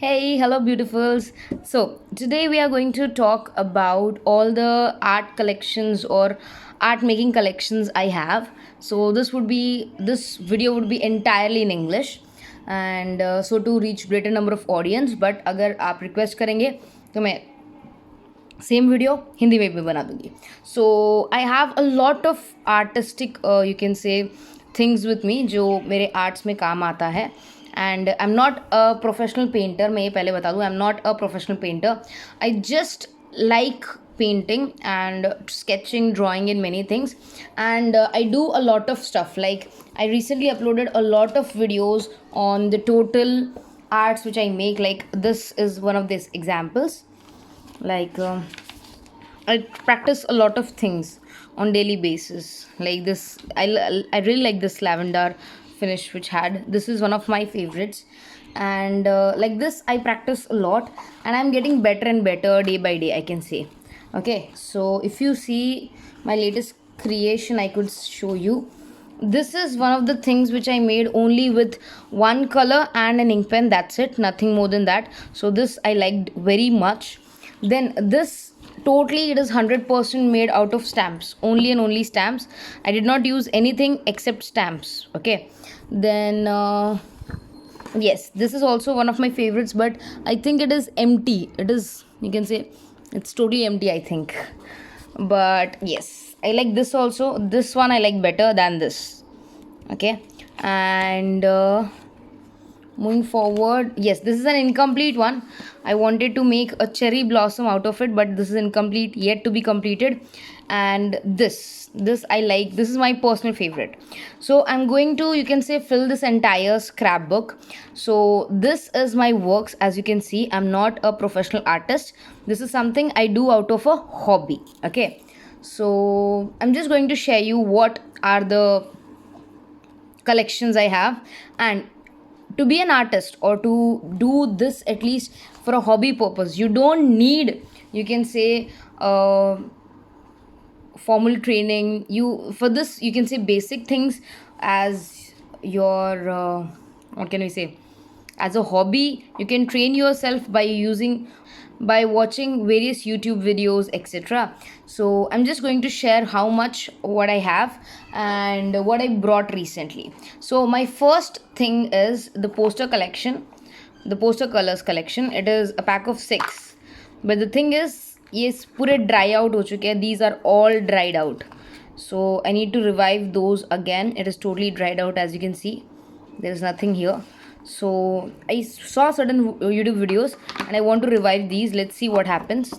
Hey, hello, beautifuls. So, today we are going to talk about all the art collections or art making collections I have. So, this video would be entirely in English, and so to reach greater number of audience. But अगर आप request करेंगे तो मैं same video Hindi में भी बना दूंगी. So I have a lot of artistic you can say things with me जो मेरे आर्ट्स में काम आता है. And I am not a professional painter. मैं ये पहले बता दूँ, I am not a professional painter. I just like painting and sketching, drawing in many things, and I do a lot of stuff. Like, I recently uploaded a lot of videos on the total arts which I make. Like, this is one of these examples. Like, I practice a lot of things on daily basis. Like this, I really like this lavender finish which had. This is one of my favorites, and like this, I practice a lot, and I'm getting better and better day by day, I can say. Okay, so if you see my latest creation, I could show you. This is one of the things which I made only with one color and an ink pen. That's it, nothing more than that. So this I liked very much. Then this, totally it is 100% made out of stamps, only and only stamps. I did not use anything except stamps. Okay, then yes, this is also one of my favorites, but I think it is empty. It is, you can say, it's totally empty, I think. But yes, I like this also. This one I like better than this. Okay, and moving forward, yes, this is an incomplete one. I wanted to make a cherry blossom out of it, but this is incomplete, yet to be completed. And this I like. This is my personal favorite. So I'm going to, you can say, fill this entire scrapbook. So this is my works. As you can see, I'm not a professional artist. This is something I do out of a hobby. Okay, so I'm just going to share you what are the collections I have. And to be an artist or to do this, at least for a hobby purpose, you don't need, you can say, formal training. You, for this, you can say basic things as your what can we say, as a hobby. You can train yourself by watching various YouTube videos, etc. So I'm just going to share how much what I have and what I brought recently. So my first thing is the poster collection, the poster colors collection. It is a pack of 6, but the thing is, ये पूरे dry out हो चुके हैं. These are all dried out, so I need to revive those again. It is totally dried out, as you can see. There is nothing here. So I saw certain YouTube videos and I want to revive these. Let's see what happens.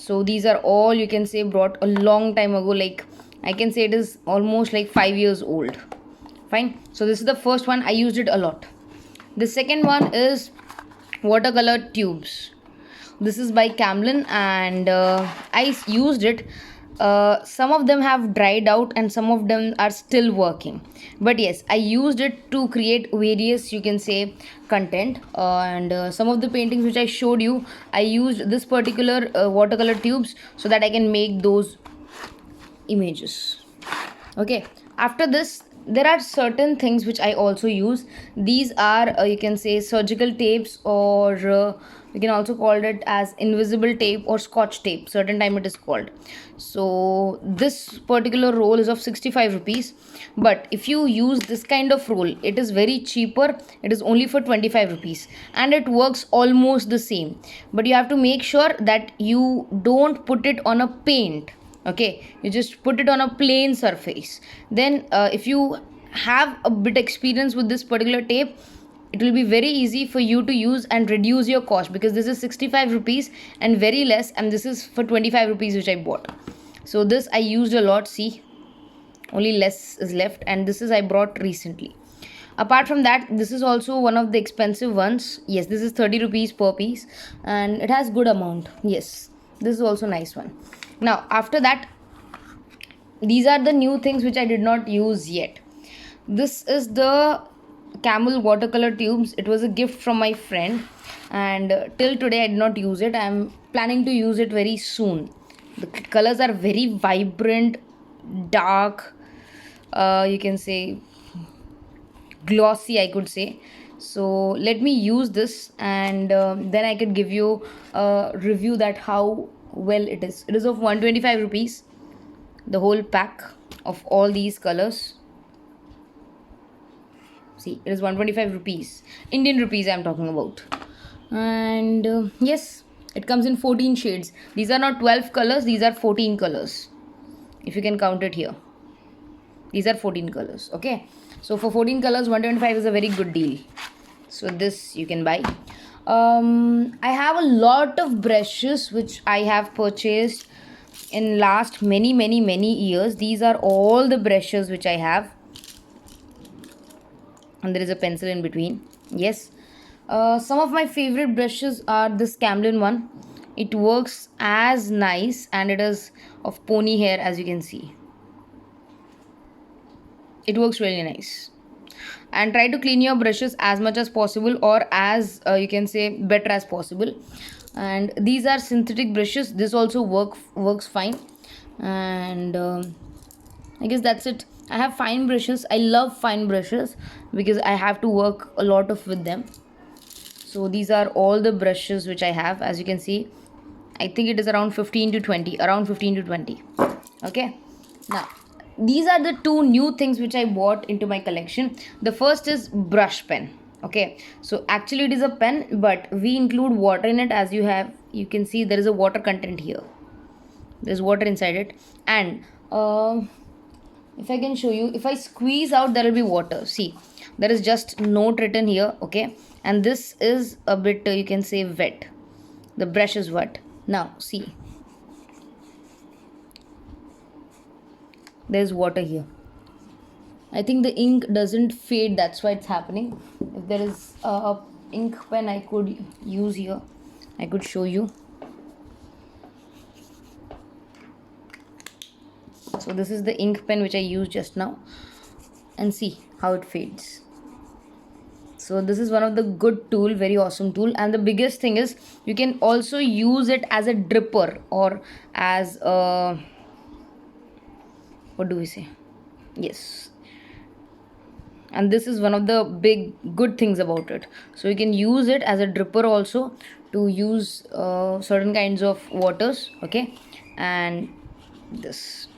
So these are all, you can say, brought a long time ago. Like, I can say it is almost like 5 years old. Fine. So this is the first one. I used it a lot. The second one is watercolor tubes. This is by Camlin, and I used it. Some of them have dried out and some of them are still working, but yes, I used it to create various, you can say, content. And some of the paintings which I showed you, I used this particular watercolor tubes so that I can make those images. Okay, after this, there are certain things which I also use. These are you can say surgical tapes, or you can also call it as invisible tape or scotch tape. Certain time it is called. So this particular roll is of 65 rupees, but if you use this kind of roll, it is very cheaper. It is only for 25 rupees, and it works almost the same. But you have to make sure that you don't put it on a paint. Okay, you just put it on a plain surface. Then if you have a bit experience with this particular tape, it will be very easy for you to use and reduce your cost, because this is 65 rupees and very less, and this is for 25 rupees which I bought. So this I used a lot. See, only less is left, and this is I brought recently. Apart from that, this is also one of the expensive ones. Yes, this is 30 rupees per piece, and it has good amount. Yes, this is also nice one. Now after that, these are the new things which I did not use yet. This is the Camel watercolor tubes. It was a gift from my friend, and till today I did not use it. I am planning to use it very soon. The colors are very vibrant, dark, you can say glossy, I could say. So let me use this, and then I could give you a review that how well it is. It is of 125 rupees, the whole pack of all these colors. See, it is 125 rupees, Indian rupees I'm talking about. And yes, it comes in 14 shades. These are not 12 colors, these are 14 colors, if you can count it here. These are 14 colors. Okay, so for 14 colors 125 is a very good deal. So this you can buy. I have a lot of brushes which I have purchased in last many years. These are all the brushes which I have, and there is a pencil in between. Yes, some of my favorite brushes are this Camlin one. It works as nice, and it is of pony hair, as you can see. It works really nice. And try to clean your brushes as much as possible, or as you can say better as possible. And these are synthetic brushes. This also works fine. And I guess that's it. I have fine brushes. I love fine brushes because I have to work a lot of with them. So these are all the brushes which I have. As you can see, I think it is around 15 to 20, around 15 to 20. Okay, now these are the two new things which I bought into my collection. The first is brush pen. Okay, so actually it is a pen, but we include water in it. As you can see, there is a water content here. There's water inside it. And if I can show you, if I squeeze out, there will be water. See, there is just note written here. Okay, and this is a bit you can say wet. The brush is wet. Now see, there's water here. I think the ink doesn't fade, that's why it's happening. If there is a ink pen I could use here, I could show you. So this is the ink pen which I used just now, and see how it fades. So this is one of the good tool, very awesome tool. And the biggest thing is you can also use it as a dripper, or as a, what do we say, yes. And this is one of the big good things about it. So you can use it as a dripper also, to use certain kinds of waters. Okay, and this,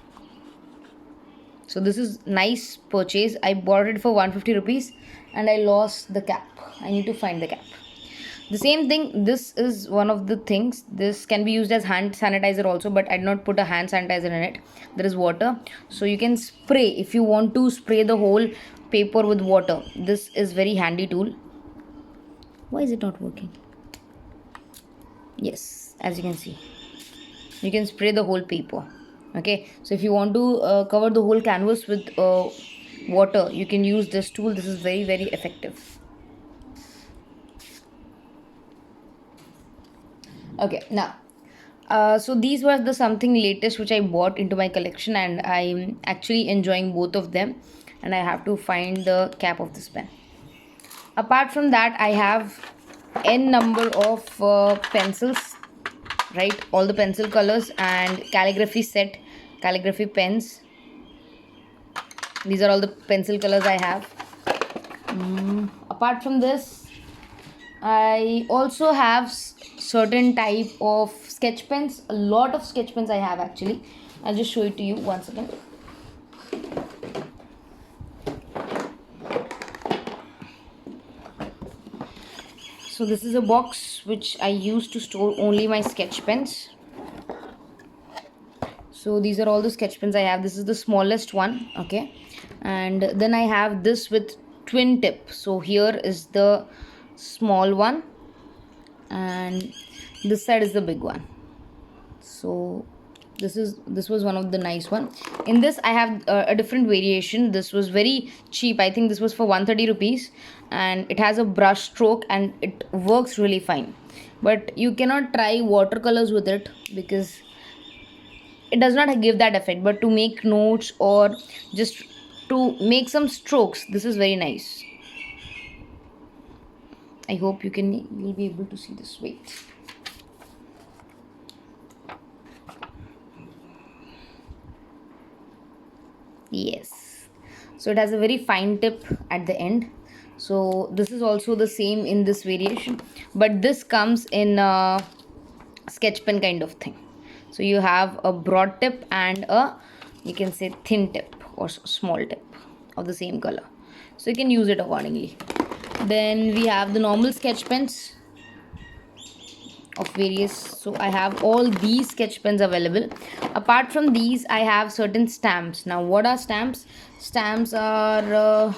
so this is nice purchase. I bought it for 150 rupees, and I lost the cap. I need to find the cap. The same thing, this is one of the things. This can be used as hand sanitizer also, but I did not put a hand sanitizer in it. There is water, so you can spray if you want to spray the whole paper with water. This is very handy tool. Why is it not working? Yes, as you can see, you can spray the whole paper. Okay, so if you want to cover the whole canvas with water, you can use this tool. This is very effective. Okay, now so these were the something latest which I bought into my collection, and I'm actually enjoying both of them. And I have to find the cap of this pen. Apart from that, I have n number of pencils, right? All the pencil colors and calligraphy set, calligraphy pens. These are all the pencil colors I have. Apart from this, I also have certain type of sketch pens. A lot of sketch pens I have actually. I'll just show it to you once again. So this is a box which I use to store only my sketch pens. So these are all the sketch pens I have. This is the smallest one. Okay, and then I have this with twin tip. So here is the small one, and this side is the big one. So this was one of the nice one. In this I have a different variation. This was very cheap. I think this was for 130 rupees, and it has a brush stroke and it works really fine. But you cannot try watercolors with it because it does not give that effect. But to make notes or just to make some strokes, this is very nice. I hope you'll be able to see this. Wait. Yes, so it has a very fine tip at the end. So this is also the same in this variation, but this comes in sketch pen kind of thing. So you have a broad tip and a, you can say, thin tip or small tip of the same color, so you can use it accordingly. Then we have the normal sketch pens of various. So I have all these sketch pens available. Apart from these, I have certain stamps. Now what are stamps? Stamps are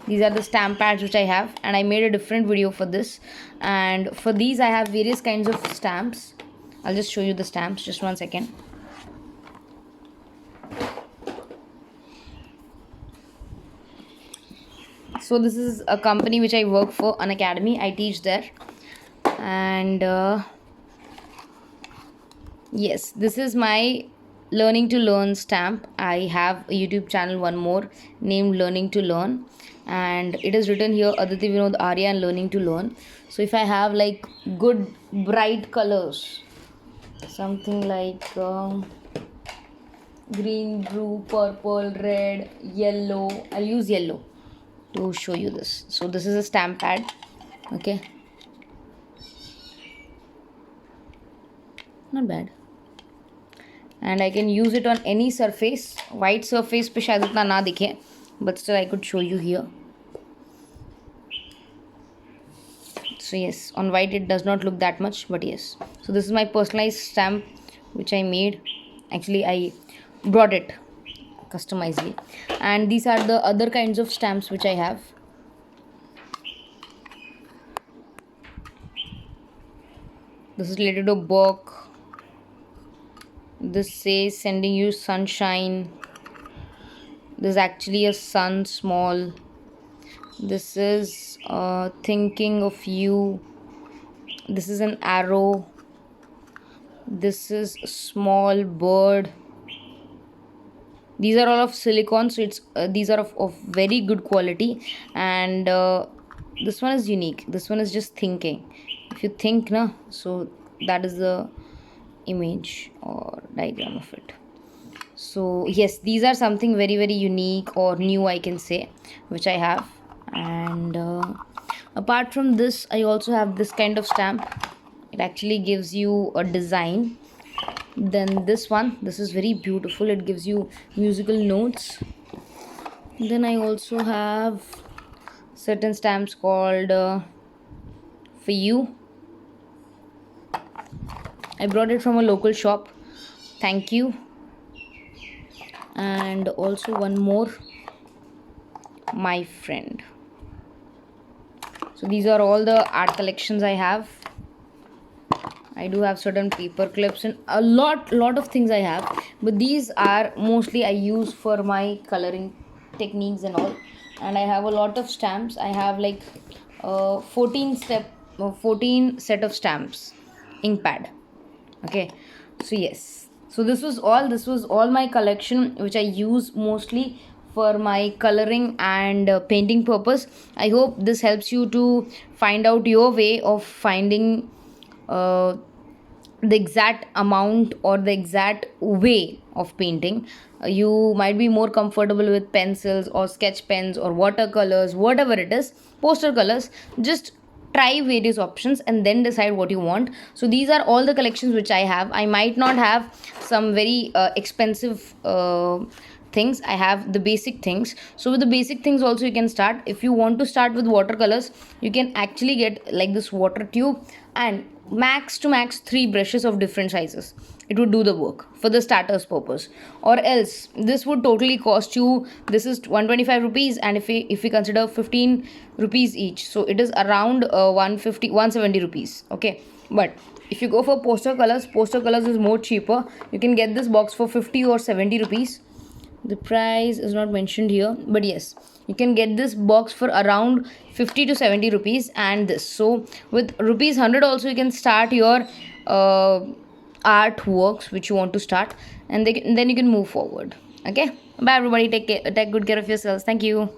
these are the stamp pads which I have, and I made a different video for this. And for these I have various kinds of stamps. I'll just show you the stamps, just one second. So this is a company which I work for, an academy. I teach there. And yes, this is my learning to learn stamp. I have a YouTube channel, one more, named Learning to Learn, and it is written here Aditi Vinod Arya and Learning to Learn. So if I have like good bright colors, something like green, blue, purple, red, yellow, I'll use yellow to show you this. So this is a stamp pad. Okay, not bad, and I can use it on any surface. White surface पे शायद उतना ना दिखे, but still I could show you here. So yes, on white it does not look that much, but yes. So this is my personalized stamp which I made. Actually, I brought it customizedly. And these are the other kinds of stamps which I have. This is related to book. This says sending you sunshine. This is actually a sun small. This is thinking of you. This is an arrow. This is a small bird. These are all of silicone, so it's these are of very good quality. And this one is unique. This one is just thinking. If you think, na, so that is the image or diagram of it. So yes, these are something very very unique or new, I can say, which I have. And apart from this, I also have this kind of stamp. It actually gives you a design. Then this one, this is very beautiful. It gives you musical notes. Then I also have certain stamps called for you. I brought it from a local shop. Thank you. And also one more, my friend. So these are all the art collections I have. I do have certain paper clips and a lot of things I have, but these are mostly I use for my coloring techniques and all. And I have a lot of stamps. I have like 14 set of stamps, ink pad. Okay, so yes, so this was all my collection which I use mostly for my coloring and painting purpose. I hope this helps you to find out your way of finding uh, the exact amount or the exact way of painting. You might be more comfortable with pencils or sketch pens or watercolors, whatever it is, poster colors. Just try various options and then decide what you want. So these are all the collections which I have. I might not have some very expensive things. I have the basic things. So with the basic things also you can start. If you want to start with watercolors, you can actually get like this water tube and max to max 3 brushes of different sizes. It would do the work for the starters purpose. Or else this would totally cost you, this is 125 rupees, and if we consider 15 rupees each, so it is around 170 rupees. Okay, but if you go for poster colors is more cheaper. You can get this box for 50 or 70 rupees. The price is not mentioned here, but yes, you can get this box for around 50 to 70 rupees. And this, so with rupees 100 also you can start your artworks which you want to start, and then you can move forward. Okay, bye everybody, take good care of yourselves. Thank you.